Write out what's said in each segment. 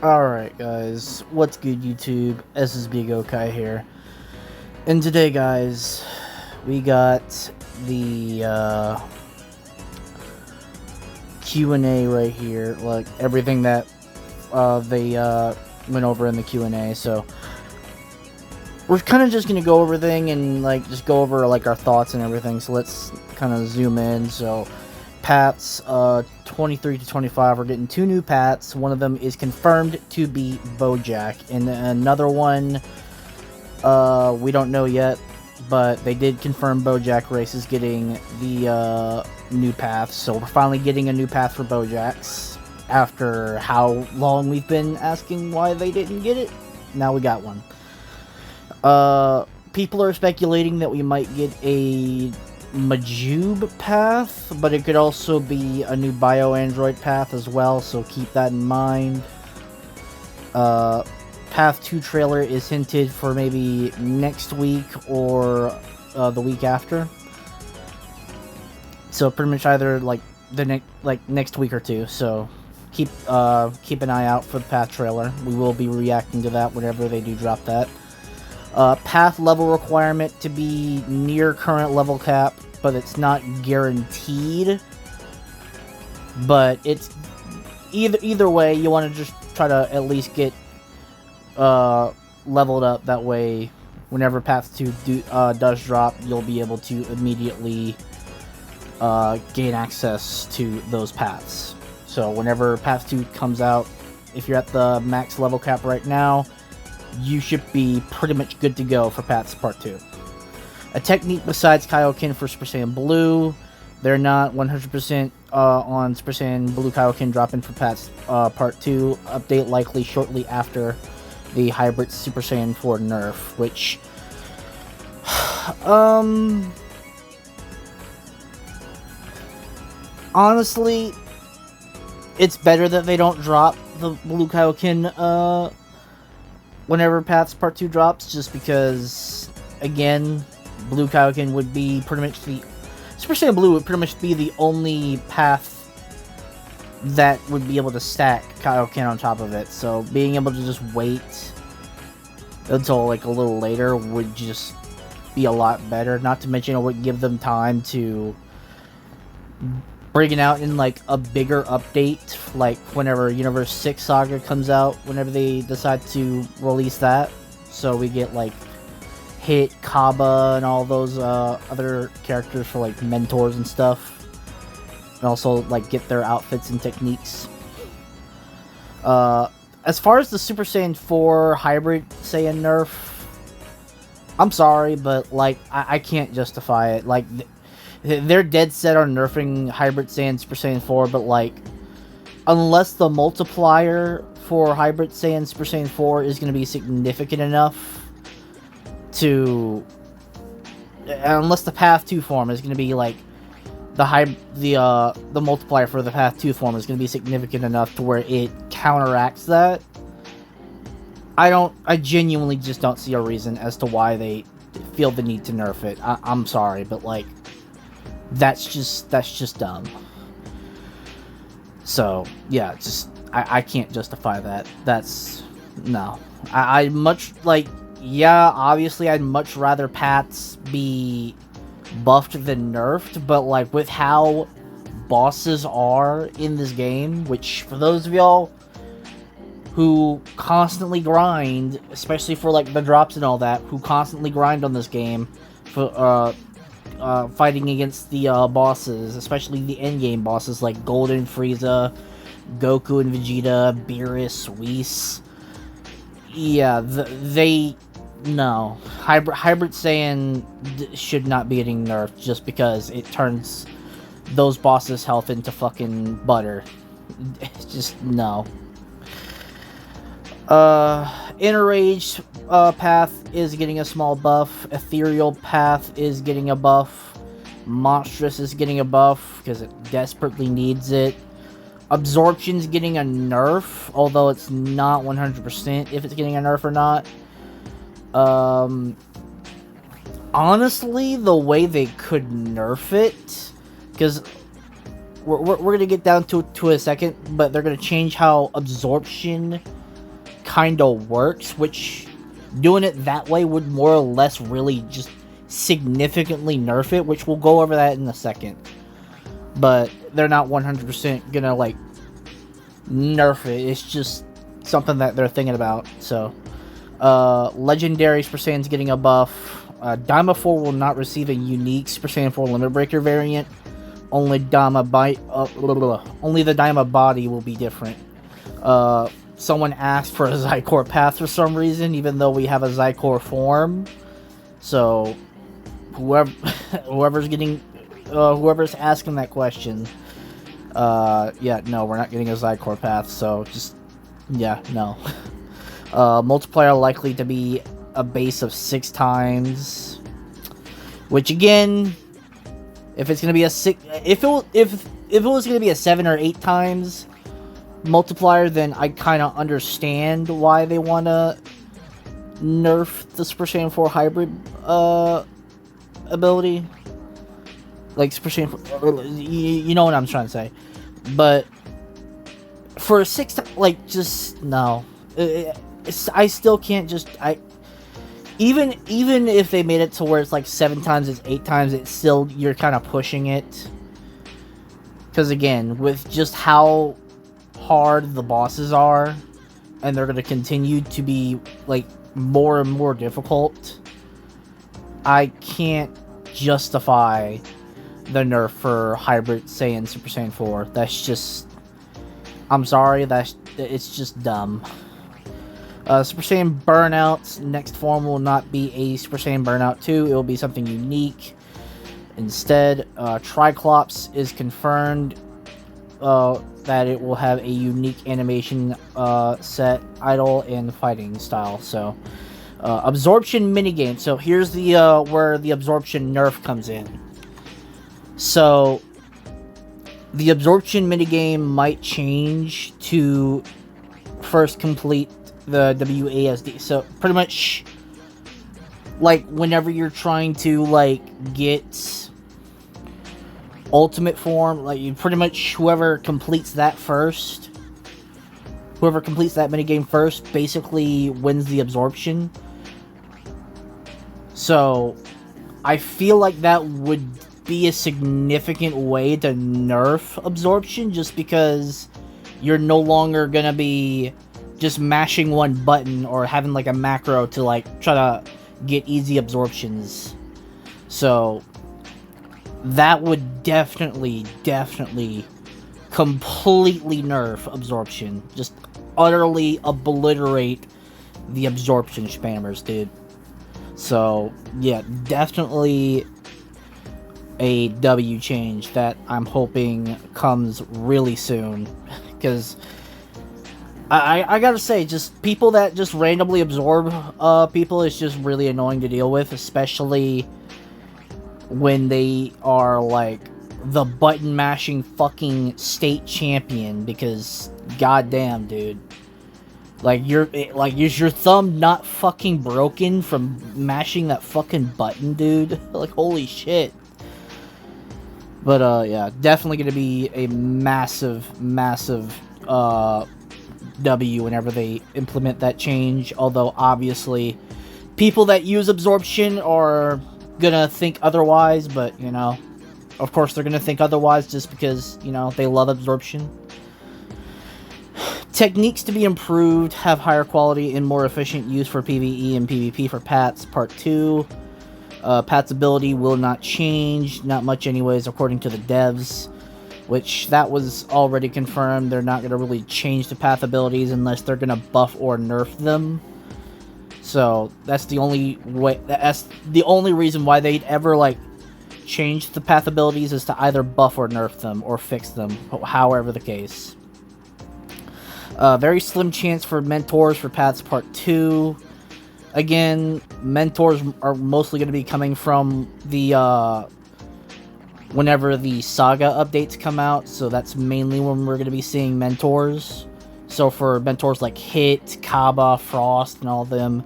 Alright guys, what's good YouTube? This is Big Okai here. And today guys, we got the Q&A right here, like everything that they went over in the Q&A. So we're kind of just gonna go over everything and like just go over like our thoughts and everything. So let's kind of zoom in. So paths 23 to 25 are getting 2 new paths. One of them is confirmed to be Bojack, and another one we don't know yet, but they did confirm Bojack Race is getting the new path. So we're finally getting a new path for Bojacks after how long we've been asking why they didn't get it. Now we got one. People are speculating that we might get a Majube path, but it could also be a new Bio Android path as well, so keep that in mind. Path 2 trailer is hinted for maybe next week or the week after. So pretty much either like the next week or two. So keep an eye out for the path trailer. We will be reacting to that whenever they do drop that. Path level requirement to be near current level cap, but it's not guaranteed. But it's either way, you want to just try to at least get leveled up. That way, whenever Path 2 does drop, you'll be able to immediately gain access to those paths. So whenever Path 2 comes out, if you're at the max level cap right now, you should be pretty much good to go for Paths Part 2. A technique besides Kaioken for Super Saiyan Blue. They're not 100% on Super Saiyan Blue Kaioken dropping for Paths Part 2. Update likely shortly after the Hybrid Super Saiyan 4 nerf, which... honestly, it's better that they don't drop the Blue Kaioken whenever Paths Part 2 drops, just because, again, Blue Kaioken would be pretty much the... Super Saiyan Blue would pretty much be the only path that would be able to stack Kaioken on top of it, so being able to just wait until, like, a little later would just be a lot better. Not to mention, it would give them time to bring it out in, like, a bigger update, like, whenever Universe 6 Saga comes out, whenever they decide to release that. So we get, like, Hit, Kaba, and all those other characters for, like, mentors and stuff. And also, like, get their outfits and techniques. As far as the Super Saiyan 4 Hybrid Saiyan nerf, I'm sorry, but, like, I can't justify it. Like, they're dead set on nerfing Hybrid Saiyan Super Saiyan 4, but, like, unless the multiplier for Hybrid Saiyan Super Saiyan 4 is going to be significant enough to... unless the Path 2 form is going to be, like, the multiplier for the Path 2 form is going to be significant enough to where it counteracts that, I genuinely just don't see a reason as to why they feel the need to nerf it. I'm sorry, but, like, that's just dumb. So, yeah, just, I can't justify that. That's, no. I much, like, yeah, obviously I'd much rather Paths be buffed than nerfed, but, like, with how bosses are in this game, which, for those of y'all who constantly grind, especially for, like, the drops and all that, who constantly grind on this game for, fighting against the bosses, especially the endgame bosses like Golden Frieza, Goku and Vegeta, Beerus, Whis. Yeah, no. Hybrid Saiyan should not be getting nerfed just because it turns those bosses' health into fucking butter. It's just, no. Enraged path is getting a small buff. Ethereal path is getting a buff. Monstrous is getting a buff because it desperately needs it. Absorption's getting a nerf, although it's not 100% if it's getting a nerf or not. Honestly, the way they could nerf it, because we're gonna get down to a second, but they're gonna change how Absorption kind of works, which doing it that way would more or less really just significantly nerf it, which we'll go over that in a second. But they're not 100% gonna, like, nerf it. It's just something that they're thinking about. So, Legendary Super Saiyan's getting a buff. Daima 4 will not receive a unique Super Saiyan 4 Limit Breaker variant. Only the Daima body will be different. Someone asked for a Zycore path for some reason, even though we have a Zycore form. So, whoever's asking that question, yeah, no, we're not getting a Zycore path, so just, yeah, no. Multiplier likely to be a base of 6 times, which again, if it's gonna be a 6, if it was gonna be a 7 or 8 times multiplier, then I kind of understand why they want to nerf the Super Saiyan 4 hybrid ability. Like, Super Saiyan 4, you know what I'm trying to say. But for a 6, like, just, no. I still can't just, even if they made it to where it's like 7 times, it's 8 times, it's still, you're kind of pushing it. Because again, with just how hard the bosses are, and they're going to continue to be, like, more and more difficult, I can't justify the nerf for Hybrid Saiyan Super Saiyan 4. That's just, I'm sorry, it's just dumb. Super Saiyan Burnout's next form will not be a Super Saiyan Burnout 2, it will be something unique. Instead, Triclops is confirmed that it will have a unique animation set, idle, and fighting style. So, Absorption minigame. So here's the where the Absorption nerf comes in. So, the Absorption minigame might change to first complete the WASD. So, pretty much, like, whenever you're trying to, like, get ultimate form, like, you pretty much, whoever completes that minigame first, basically wins the Absorption. So, I feel like that would be a significant way to nerf Absorption, just because you're no longer gonna be just mashing one button or having, like, a macro to, like, try to get easy absorptions. So, that would definitely completely nerf Absorption. Just utterly obliterate the Absorption spammers, dude. So, yeah, definitely a W change that I'm hoping comes really soon. Because I gotta say, just people that just randomly absorb people is just really annoying to deal with, especially when they are, like, the button mashing fucking state champion, because goddamn, dude. Is your thumb not fucking broken from mashing that fucking button, dude? Like, holy shit. But, yeah, definitely gonna be a massive, W whenever they implement that change. Although, obviously, people that use Absorption are gonna think otherwise, but, you know, of course they're gonna think otherwise just because, you know, they love Absorption. Techniques to be improved, have higher quality and more efficient use for PvE and PvP for Pats, Part 2. Pat's ability will not change, not much anyways, according to the devs. Which, that was already confirmed. They're not going to really change the path abilities unless they're going to buff or nerf them. So, that's the only way, that's the only reason why they'd ever, like, change the path abilities, is to either buff or nerf them, or fix them, however the case. Very slim chance for mentors for Paths Part 2. Again, mentors are mostly going to be coming from the, whenever the Saga updates come out, so that's mainly when we're going to be seeing mentors. So for mentors like Hit, Kaba, Frost, and all of them,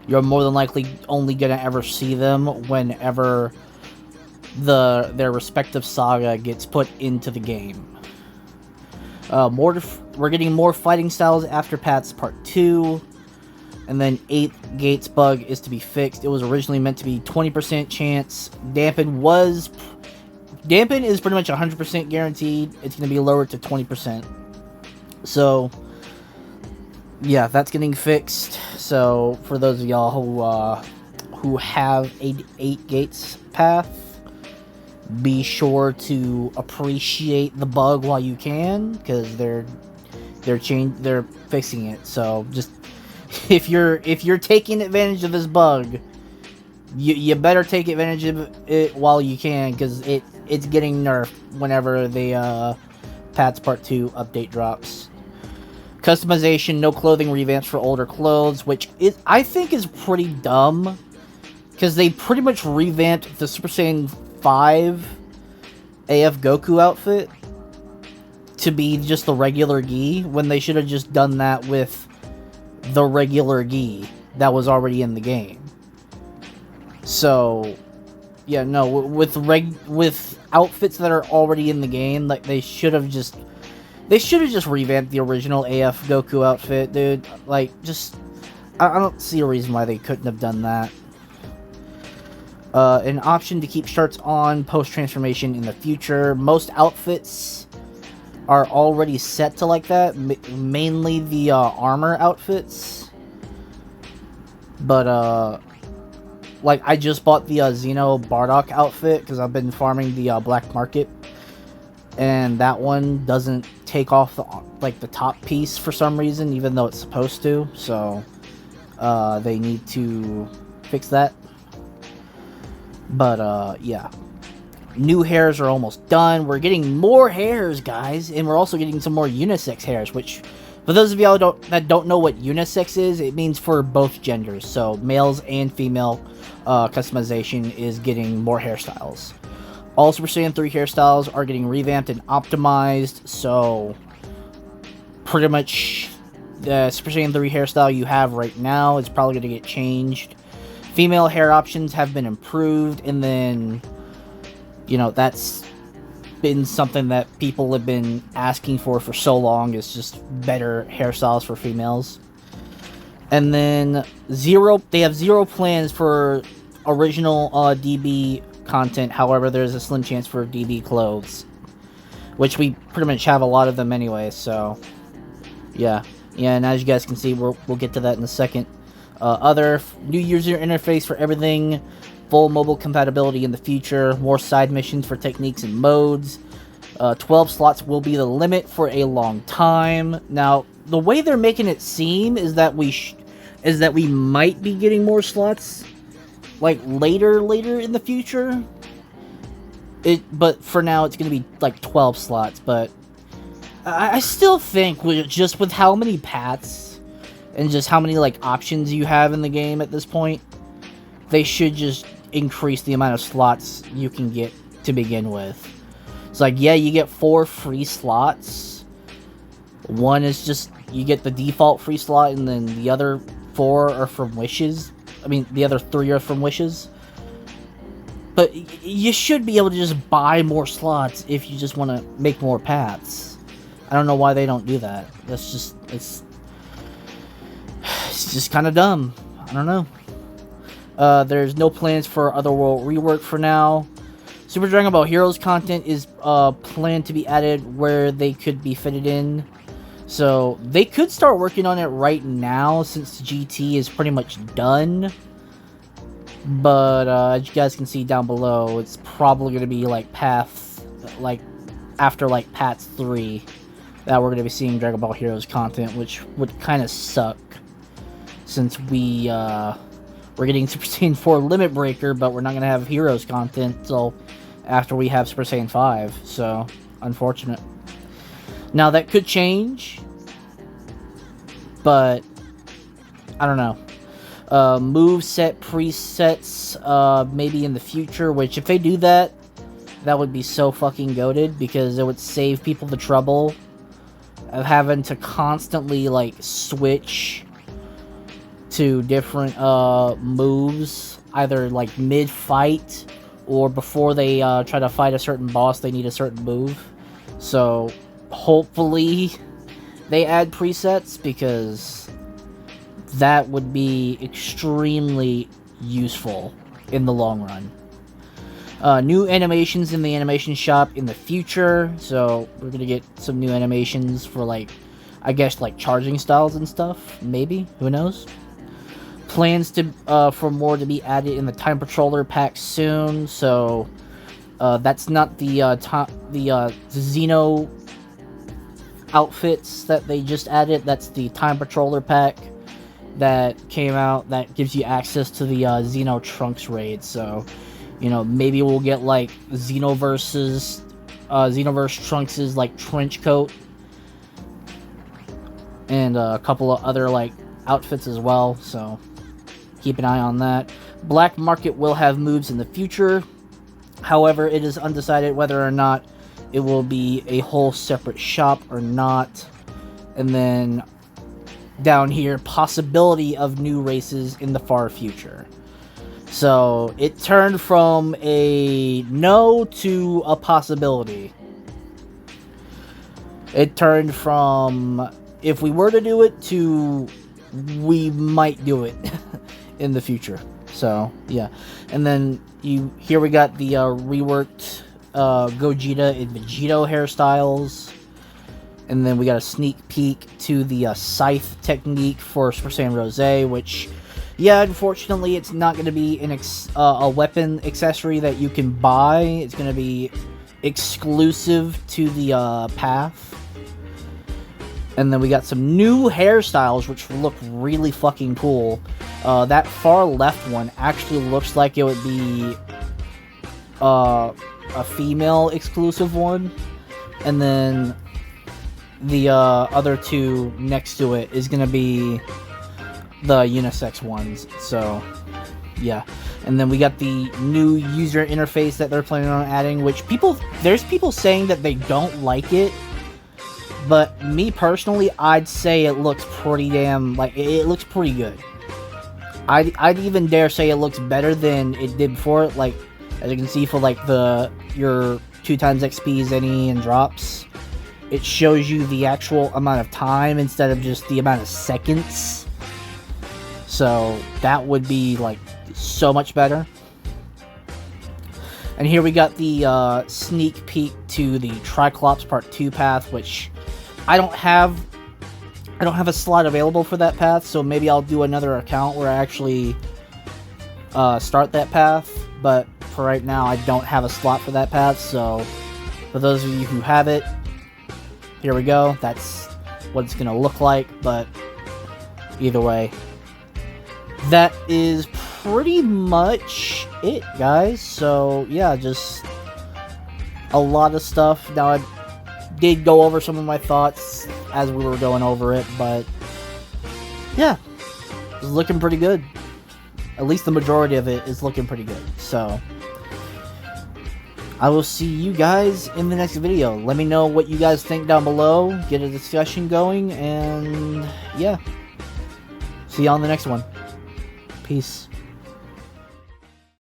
you're more than likely only going to ever see them whenever their respective Saga gets put into the game. We're getting more fighting styles after Pat's Part 2. And then 8th gates bug is to be fixed. It was originally meant to be 20% chance. Dampen is pretty much 100% guaranteed. It's going to be lowered to 20%. So, yeah, that's getting fixed. So, for those of y'all who have 8 gates path, be sure to appreciate the bug while you can, because they're fixing it. So, just if you're taking advantage of this bug, you better take advantage of it while you can, because it's getting nerfed whenever the Paths Part 2 update drops. Customization, no clothing revamps for older clothes, which I think is pretty dumb, because they pretty much revamped the Super Saiyan 5 AF Goku outfit to be just the regular gi, when they should have just done that with the regular gi that was already in the game. So, yeah, no, with outfits that are already in the game, like they should have just revamped the original AF Goku outfit, dude. Like, just I don't see a reason why they couldn't have done that. An option to keep shirts on post-transformation in the future. Most outfits are already set to like that, mainly the armor outfits. But, like, I just bought the Xeno Bardock outfit, because I've been farming the black market. And that one doesn't take off the top piece for some reason, even though it's supposed to. So, they need to fix that. But, yeah. New hairs are almost done. We're getting more hairs, guys. And we're also getting some more unisex hairs, which, for those of y'all that don't know what unisex is, it means for both genders. So, males and female customization is getting more hairstyles. All Super Saiyan 3 hairstyles are getting revamped and optimized, so pretty much the Super Saiyan 3 hairstyle you have right now is probably going to get changed. Female hair options have been improved, and then, you know, that's been something that people have been asking for so long, is just better hairstyles for females. And then they have zero plans for original DB content. However, there's a slim chance for DB clothes, which we pretty much have a lot of them anyway. So yeah, and as you guys can see, we'll get to that in a second. Other new user interface for everything, full mobile compatibility in the future, more side missions for techniques and modes. 12 slots will be the limit for a long time. Now, the way they're making it seem is that we might be getting more slots, like, later in the future. But for now, it's gonna be like 12 slots. But I still think with how many paths and just how many, like, options you have in the game at this point, they should just increase the amount of slots you can get to begin with. It's like, yeah, you get 4 free slots. One is just, you get the default free slot, and then the other 4 are from wishes. I mean, the other 3 are from wishes. But you should be able to just buy more slots if you just want to make more paths. I don't know why they don't do that. That's just, it's just kind of dumb. I don't know. There's no plans for Otherworld rework for now. Super Dragon Ball Heroes content is planned to be added where they could be fitted in. So they could start working on it right now, since GT is pretty much done. But as you guys can see down below, it's probably going to be like after Paths 3 that we're going to be seeing Dragon Ball Heroes content, which would kind of suck, since we're getting Super Saiyan 4 Limit Breaker, but we're not going to have Heroes content until after we have Super Saiyan 5. So, unfortunate. Now, that could change, but I don't know. Moveset presets, maybe in the future, which if they do that, that would be so fucking goated, because it would save people the trouble of having to constantly, like, switch to different moves, either like mid-fight or before they try to fight a certain boss. They need a certain move. So hopefully they add presets, because that would be extremely useful in the long run. New animations in the animation shop in the future, so we're gonna get some new animations for, like, I guess, like, charging styles and stuff, maybe, who knows. Plans to for more to be added in the Time Patroller pack soon, so that's not the Xeno outfits that they just added. That's the Time Patroller pack that came out that gives you access to the Xeno Trunks raid. So, you know, maybe we'll get, like, Xenoverse Trunks' like trench coat and a couple of other, like, outfits as well. So keep an eye on that. Black Market will have moves in the future. However, it is undecided whether or not it will be a whole separate shop or not. And then down here, possibility of new races in the far future. So it turned from a no to a possibility. It turned from if we were to do it to we might do it in the future. So yeah, and then here we got the reworked Gogeta and Vegito hairstyles, and then we got a sneak peek to the Scythe technique for Super Saiyan Rose, which, yeah, unfortunately, it's not going to be a weapon accessory that you can buy. It's going to be exclusive to the path. And then we got some new hairstyles, which look really fucking cool. That far left one actually looks like it would be a female exclusive one. And then the other two next to it is going to be the unisex ones. So, yeah. And then we got the new user interface that they're planning on adding, which there's people saying that they don't like it. But me personally, I'd say it looks pretty damn, like, it looks pretty good. I'd even dare say it looks better than it did before. Like, as you can see for, like, your 2x XP, Zenny, and drops, it shows you the actual amount of time instead of just the amount of seconds. So that would be, like, so much better. And here we got the sneak peek to the Triclops Part 2 path, which I don't have a slot available for that path, so maybe I'll do another account where I actually start that path. But for right now, I don't have a slot for that path, so for those of you who have it, here we go. That's what it's going to look like, but either way, that is pretty much it, guys. So, yeah, just a lot of stuff. Now, I did go over some of my thoughts as we were going over it, but yeah, it's looking pretty good. At least the majority of it is looking pretty good. So I will see you guys in the next video. Let me know what you guys think down below. Get a discussion going, and yeah, see you on the next one. Peace.